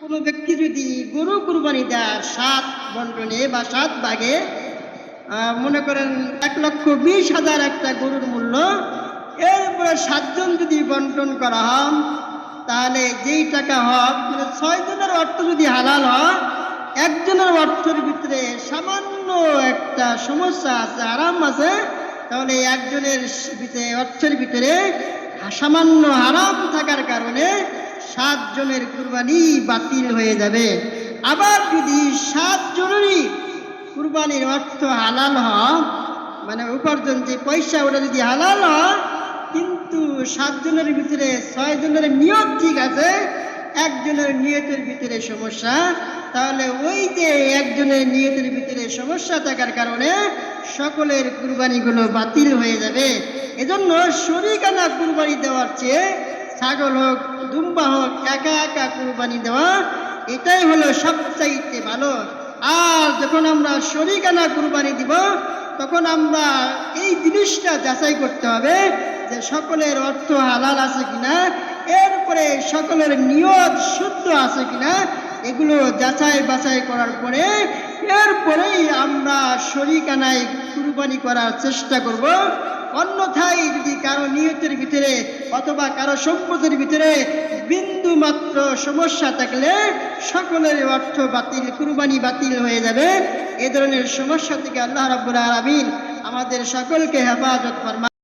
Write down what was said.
কোনো ব্যক্তি যদি গরু কুরবানি দেয় 7 বন্টনে বা 7 ভাগে, মনে করেন 1,20,000 একটা গরুর মূল্য, এরপরে 7 জন যদি বন্টন করা হয়, তাহলে যেই টাকা হয় মানে 6 জনের অর্থ যদি হালাল হয়, একজনের অর্থের ভিতরে সামান্য একটা সমস্যা আছে, আরাম আছে, তাহলে একজনের অর্থের ভিতরে সামান্য হারাম থাকার কারণে 7 জনের কুরবানি বাতিল হয়ে যাবে। আবার যদি 7 জনেরই কুরবানির অর্থ হালাল হয়, মানে উপার্জন যে পয়সা ওটা যদি হালাল হয়, কিন্তু 7 জনের ভিতরে 6 জনের নিয়ত ঠিক আছে, একজনের নিয়তের ভিতরে সমস্যা, তাহলে ওই যে একজনের নিয়তের ভিতরে সমস্যা থাকার কারণে সকলের কুরবানিগুলো বাতিল হয়ে যাবে। এজন্য শরীকানা কুরবানি দেওয়ার চেয়ে ছাগল হোক দুম্বা হোক একা একা কুরবানি দেওয়া, এটাই হলো সবচাইতে ভালো। আর যখন আমরা শরীকানা কুরবানি দিব, তখন আমরা এই জিনিসটা যাচাই করতে হবে যে সকলের অর্থ হালাল আছে কিনা, এরপরে সকলের নিয়ত শুদ্ধ আছে কিনা, এগুলো যাচাই বাছাই করার পরে এরপরেই আমরা শরীকানায় কুরবানি করার চেষ্টা করব। অন্যথায় যদি কারো নিয়তের ভিতরে অথবা কারো সম্পদের ভিতরে বিন্দু মাত্র সমস্যা থাকলে সকলের অর্থ বাতিল, কুরবানি বাতিল হয়ে যাবে। এ ধরনের সমস্যা থেকে আল্লাহ রাব্বুল আলামিন আমাদের সকলকে হেফাজত ফরমান।